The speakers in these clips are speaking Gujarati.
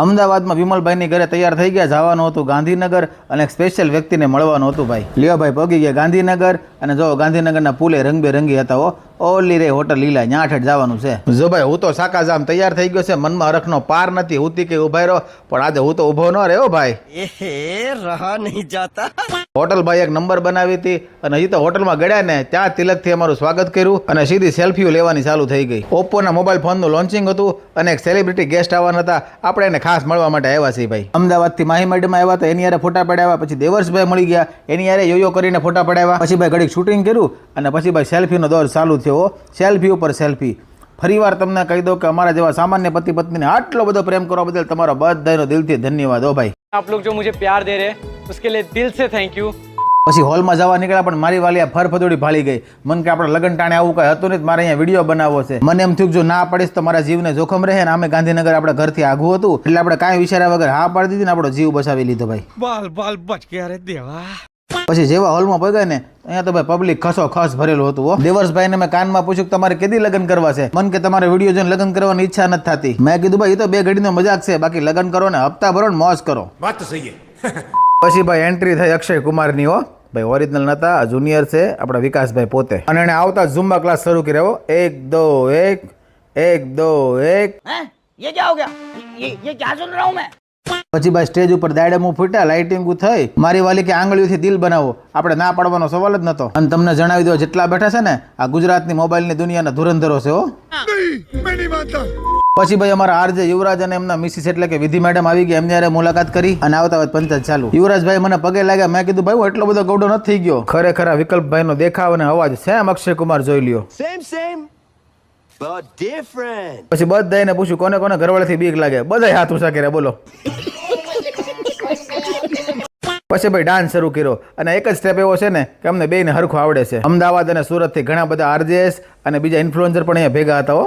અમદાવાદમાં વિમલભાઈની ઘરે તૈયાર થઈ ગયા, જવાનું હતું ગાંધીનગર અને એક સ્પેશિયલ વ્યક્તિને મળવાનું હતું ભાઈ. લ્યો ભાઈ પગી ગયા ગાંધીનગર અને જો ગાંધીનગરના પુલે રંગબેરંગી હતા હો. ઓલી રે હોટલ લીલા ન્યા ઠેઠ જવાનું છે. જો ભાઈ હું તો સાકાજામ તૈયાર થઈ ગયો છે, મનમાં હરખનો પાર નથી. હુતી કે ઉભા રહ્યો પણ આજે હું તો ઊભો ન રહ્યો ભાઈ. રહા નહીં જાતા. હોટલ ભાઈ એક નંબર બનાવી હતી અને હજી તો હોટલમાં ગળ્યા ને ત્યાં તિલકથી અમારું સ્વાગત કર્યું અને સીધી સેલ્ફીઓ લેવાની ચાલુ થઈ ગઈ. ઓપ્પોના મોબાઈલ ફોનનું લોન્ચિંગ હતું અને એક સેલિબ્રિટી ગેસ્ટ આવવાના હતા. આપણે એને ખાસ મળવા માટે આવ્યા છીએ ભાઈ. અમદાવાદથી માહી મેડમ આવ્યા હતા, એની યારે ફોટા પડાવ્યા. પછી દેવર્ષભાઈ મળી ગયા, એની યારે યોયો કરીને ફોટા પડાવ્યા. પછી ભાઈ ઘડીક શૂટિંગ કર્યું અને પછી ભાઈ સેલ્ફીનો દોર ચાલુ થયો. સેલ્ફી ઉપર સેલ્ફી. ફરીવાર તમને કહી દો કે અમારા જેવા સામાન્ય પતિ પત્નીને આટલો બધો પ્રેમ કરવા બદલ તમારો બધાનો દિલથી ધન્યવાદ હો ભાઈ. आप लोग जो मुझे प्यार दे रहे हैं उसके लिए दिल से थैंक यू. પછી હોલમાં જવા નીકળ્યા પણ મારી વાલી ફરફદોડી ભાળી ગઈ. મન કે આપણે લગન ટાણે આવું કઈ હતું નહીં, મારે અહીંયા વિડીયો બનાવવો છે. મને એમ થયું જો ના પડીશ તો મારા જીવને જોખમ રહે ને આમે ગાંધીનગર આપણે ઘરથી આઘું હતું એટલે આપણે કાંઈ વિચાર્યા વગર હા પાડી દીધી ને આપણો જીવ બચાવી લીધો ભાઈ. બાલ બાલ બચ ગયા રે દેવા. પછી જેવા હોલમાં પગ્યા ને અહીંયા તો ભાઈ પબ્લિક ખસો ખસ ભરેલું હતું. દેવર્ષભાઈને મેં કાનમાં પૂછ્યું કે તમારે કેદી લગ્ન કરવા છે? મન કે તમારે વિડીયો જોઈને લગ્ન કરવાની ઈચ્છા નથી થતી. મેં કીધું ભાઈ એ તો 2 ઘડીનો મજાક છે, બાકી લગ્ન કરો ને હપ્તા ભરો ને મોજ કરો. વાત તો સહી છે. પછી ભાઈ એન્ટ્રી થઈ અક્ષય કુમારની હો ભાઈ. ઓરિજિનલ નતા, જુનિયર છે આપણા વિકાસભાઈ પોતે. અને એને આવતા ઝુમ્બા ક્લાસ શરૂ કર્યો. 1 2 1 1 2 1. ये क्या हो गया? ये क्या सुन रहा हूँ मैं? પછી ભાઈ સ્ટેજ ઉપર દાયડમું ફૂટ્યા, લાઇટિંગ થઈ. મારી વાલી કે આંગળીઓથી દિલ બનાવો. આપણે ના પાડવાનો સવાલ જ નતો. અને તમને જણાવી દો જેટલા બેઠા છે ને આ ગુજરાતની મોબાઈલની દુનિયાના ધુરંધરો છે હો. પછી ભાઈ અમારા આરજે યુવરાજ અને એમના મિસિસ એટલે કે વિધિ મેડમ આવી ગયા. એમની હારે મુલાકાત કરી અને આવતા પંચાયત ચાલુ. યુવરાજભાઈ મને પગે લાગ્યા. મેં કીધું ભાઈ હું એટલો બધો ગૌડો નથી થઈ ગયો. ખરેખર વિકલ્પભાઈ નો દેખાવ અને અવાજ સેમ અક્ષય કુમાર જોઈ લ્યો. Same but different. પછી બધાને પૂછ્યું કોને કોને ઘરવાળાથી બીક લાગે. બધાય હાથ ઊંચા કર્યા બોલો. પછી ભાઈ ડાન્સ શરૂ કર્યો અને એક જ સ્ટેપ એવો છે ને કે અમને બેયને હરખું આવડે છે. અમદાવાદ અને સુરતથી ઘણા બધા આરજેએસ અને બીજા ઇન્ફ્લુએન્સર પણ અહીંયા ભેગા હતા હો.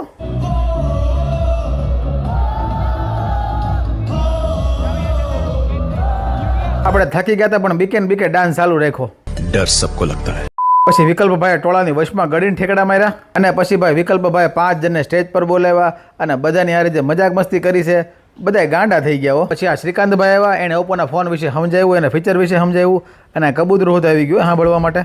આપણે થકી ગયા હતા પણ બીકે ને બીકે ડાન્સ ચાલુ રાખ્યો. डर सबको लगता है. પછી વિકલ્પભાઈ ટોળાની વશમાં ગળીને ઠેકડા માર્યા અને પછી ભાઈ વિકલ્પભાઈ 5 જણને સ્ટેજ પર બોલાવ્યા અને બધાની હારે જે મજાક મસ્તી કરી છે બધાય ગાંડા થઈ ગયા હો. પછી આ શ્રીકાંતભાઈ આવ્યા, એને ઓપ્પોના ફોન વિશે સમજાવ્યું, એને ફીચર વિશે સમજાવ્યું અને કબૂતર હોત આવી ગયું સાંભળવા માટે.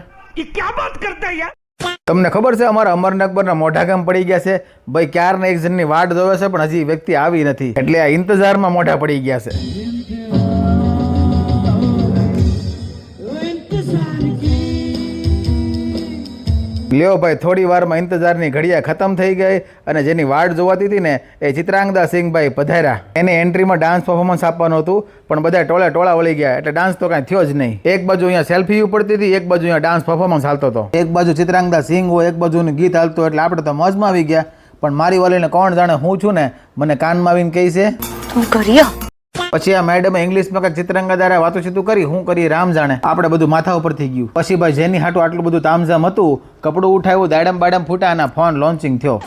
તમને ખબર છે અમારા અમરને અકબરના મોઢા કામ પડી ગયા છે ભાઈ. ક્યારના એક જણની વાટ જોવે છે પણ હજી વ્યક્તિ આવી નથી એટલે આ ઇંતજારમાં મોઢા પડી ગયા છે. લ્યો ભાઈ થોડી વારમાં ઇંતજારની ઘડિયા ખતમ થઈ ગઈ અને જેની વાટ જોવાતી હતી ને એ ચિત્રાંગદા સિંહભાઈ પધાર્યા. એને એન્ટ્રીમાં ડાન્સ પરફોર્મન્સ આપવાનું હતું પણ બધા ટોળા વળી ગયા એટલે ડાન્સ તો કાંઈ થયો જ નહીં. એક બાજુ અહીંયા સેલ્ફી પડતી હતી, એક બાજુ અહીંયા ડાન્સ પરફોર્મન્સ હાલતો હતો. એક બાજુ ચિત્રાંગદા સિંહ હોય, એક બાજુનું ગીત હાલતું એટલે આપણે તો મોજમાં આવી ગયા. પણ મારી વાલીને કોણ જાણે હું છું ને મને કાનમાં આવીને કહી છે तुम करियो. પછી આ મેડમે ઇંગ્લિશમાં કંઈક ચિત્રાંગા દ્વારા વાતો ચીતું કરી. હું કરી રામ જાણે. આપણે બધું માથા ઉપર થઈ ગયું. પછી ભાઈ જેની હાટું આટલું બધું તામઝામ હતું, કપડું ઉઠાવ્યું, દાડમ બાડમ ફૂટા અને ફોન લોન્ચિંગ થયો.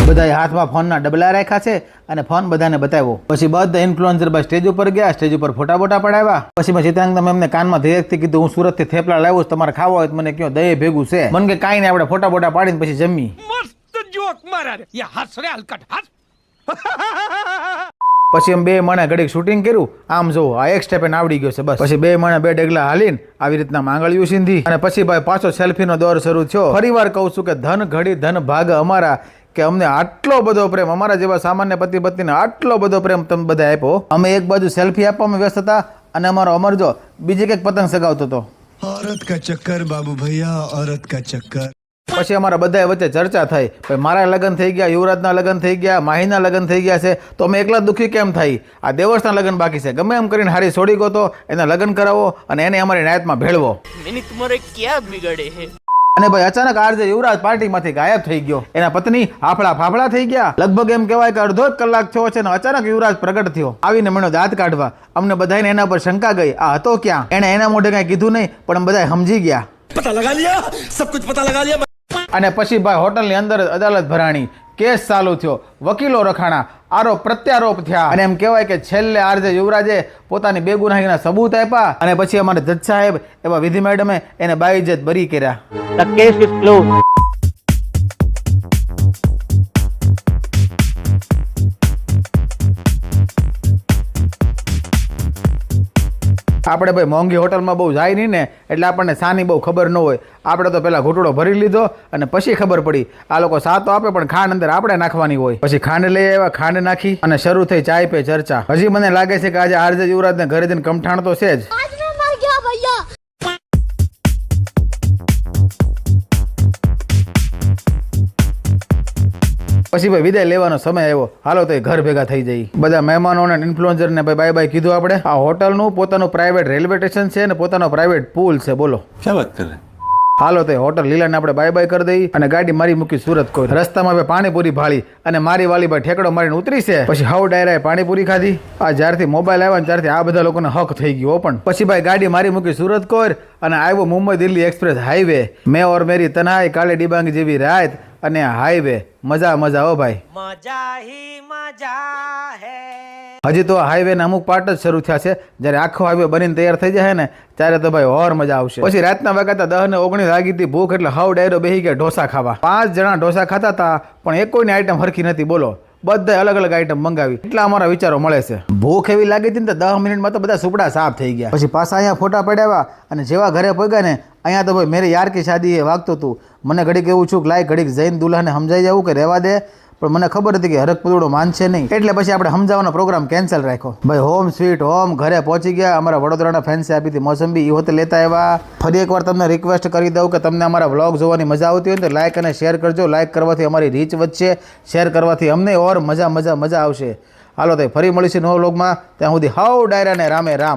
બધાએ હાથમાં ફોનના ડબલા રાખ્યા છે અને ફોન બધાને બતાવ્યો. પછી બધા ઇન્ફ્લુએન્સર ભાઈ સ્ટેજ ઉપર ગયા, સ્ટેજ ઉપર ફોટા પડાવ્યા. પછી મેં ચિત્રાંગા મેમને કાનમાં ધીરેકથી કીધું હું સુરતથી થેપલા લાવ્યો છું, તમારે ખાવા હોય તો મને કયો દહીં ભેગું છે. મને કે કાંઈ નહીં, આપણે ફોટા પાડીને પછી જમી. મસ્ત જોક મારા રે. યા હસ રે હલકટ હસ. પછી અમે 2 માણે ઘડીક શૂટિંગ કર્યું. આમ જો આ એક સ્ટેપ એને આવડી ગયો છે બસ. પછી 2 માણે 2 ડગલા હાલીને આવી રીતના માંગળિયું સીંધી અને પછી ભાઈ પાછો સેલ્ફીનો દોર શરૂ થયો. ફરીવાર કહું છું કે ધન ઘડી ધન ભાગ અમારા કે અમને આટલો બધો પ્રેમ, અમારા જેવા સામાન્ય પતિ પત્નીને આટલો બધો પ્રેમ તમે બધા આપ્યો. અમે એક બાજુ સેલ્ફી આપવામાં વ્યસ્ત હતા અને અમારો અમર જો બીજે કંઈક પતંગ સગાવતો હતો. औरत का चक्कर बाबू भैया, औरत का चक्कर. પછી અમારા બધા વચ્ચે ચર્ચા થઈ. ભાઈ મારા લગ્ન થઈ ગયા, યુવરાજના લગ્ન થઈ ગયા, માહીના લગ્ન થઈ ગયા છે તો અમે એકલા દુઃખી કેમ થાય? આ દેવર્ષના લગ્ન બાકી છે. ગમે એમ કરીને હારી છોડી ગયો તો એના લગ્ન કરાવો અને એને અમારી નાયતમાં ભેળવો. मैंने तुम्हारे क्या बिगड़े हैं? અને ભાઈ અચાનક આરજે યુવરાજ પાર્ટીમાંથી ગાયબ થઈ ગયો. એના પત્ની હાફળા ફાફડા થઈ ગયા. લગભગ એમ કહેવાય કે અડધો કલાક થયો છે ને અચાનક યુવરાજ પ્રગટ થયો. આવીને મને દાંત કાઢવા. અમને બધાને એના પર શંકા ગઈ, આ હતો ક્યાં? એને એના મોઢે કાંઈ કીધું નહીં પણ બધા સમજી ગયા. પતા લગા લિયા, સબ કુછ પતા લગા લિયા. અને પછી ભાઈ હોટલની અંદર અદાલત ભરાણી, કેસ ચાલુ થયો, વકીલો રખાણા, આરોપ પ્રત્યારોપ થયા અને એમ કહેવાય કે છેલ્લે આરજે યુવરાજે પોતાની બેગુનાહીના સબૂત આપ્યા અને પછી અમારે જજ સાહેબ એવા વિધિ મેડમે એને બાઇજ્જત બરી કર્યા. The case is closed. આપણે ભાઈ મોંઘી હોટલમાં બહુ જાય નહીં ને, એટલે આપણને સાની બહુ ખબર ન હોય. આપણે તો પહેલાં ઘૂંટડો ભરી લીધો અને પછી ખબર પડી આ લોકો સાતો આપે પણ ખાંડ અંદર આપણે નાખવાની હોય. પછી ખાંડ લઈ આવ્યા, ખાંડ નાખી અને શરૂ થઈ ચાય પે ચર્ચા. હજી મને લાગે છે કે આજે આરજે યુવરાજને ઘરે જઈને કમઠાણ તો છે જ. પછી ભાઈ વિદાય લેવાનો સમય આવ્યો. હાલો તો ઘર ભેગા થઈ જઈ. બધા મહેમાનોને ઇન્ફ્લુએન્સરને ભાઈ બાય બાય કીધું. આપણે આ હોટલનું પોતાનું પ્રાઇવેટ રેલવે સ્ટેશન છે અને પોતાનો પ્રાઇવેટ પુલ છે. બોલો क्या बात कर रहे हैं? હાલો તો હોટલ લીલાને આપણે બાય બાય કરી દઈ અને ગાડી મારી મૂકી સુરત કોઈ. રસ્તામાં ભાઈ પાણીપુરી ભાળી અને મારી વાલી ભાઈ ઠેકડો મારીને ઉતરી છે. પછી હાવ ડાયરાએ પાણીપુરી ખાધી. આ જ્યારથી મોબાઈલ આવ્યા ને ત્યારથી આ બધા લોકોને હક થઈ ગયો. પણ પછી ભાઈ ગાડી મારી મૂકી સુરત કોર અને આવ્યો મુંબઈ દિલ્હી એક્સપ્રેસ હાઈવે. મેં ઓર મેરી તન્હાઈ, કાલે ડિબાંગ જેવી રાત અને હાઈવે. મજા મજા હો ભાઈ, मजा ही मजा है. હજી તો હાઈવેના અમુક પાર્ટ જ શરૂ થયા છે. જ્યારે આખો હાઈવે બનીને તૈયાર થઈ જાય ને ત્યારે તો ભાઈ ઓર મજા આવશે. પછી રાતના વાગ્યા 10 ને 19 વાગી હતી. ભૂખ એટલે હાવ ડાયરો બેહી ગયા ઢોસા ખાવા. 5 જણા ઢોસા ખાતા હતા પણ એક કોઈની આઈટમ હરખી નથી. બોલો બધા અલગ અલગ આઈટમ મંગાવી. એટલા અમારા વિચારો મળે છે. ભૂખ એવી લાગી હતી ને તો 10 મિનિટમાં તો બધા સુપડા સાફ થઈ ગયા. પછી પાછા અહીંયા ફોટા પડાવ્યા અને જેવા ઘરે પગ્યા ને અહીંયા તો ભાઈ મેરી યાર કી શાદી એ વાગતું હતું. મને ઘડીક એવું છું કે લાય ઘડીક જૈન દુલ્હાને સમજાઈ જવું કે રહેવા દે, પણ મને ખબર હતી કે હરક પુદડો માનશે નહીં, એટલે પછી આપણે સમજાવવાનો પ્રોગ્રામ કેન્સલ રાખ્યો. ભાઈ હોમ સ્વીટ હોમ ઘરે પહોંચી ગયા. અમારા વડોદરાના ફેન્સે આપી હતી મોસંબી, એ હોતે લેતા આવ્યા. ફરી એકવાર તમને રિક્વેસ્ટ કરી દઉં કે તમને અમારા વ્લોગ જોવાની મજા આવતી હોય તો લાઇક અને શેર કરજો. લાઇક કરવાથી અમારી રીચ વધશે, શેર કરવાથી અમને ઓર મજા આવશે. હાલો તો ફરી મળીશું નવા વ્લોગમાં. ત્યાં સુધી હાઉ ડાયરા ને રામે રામ.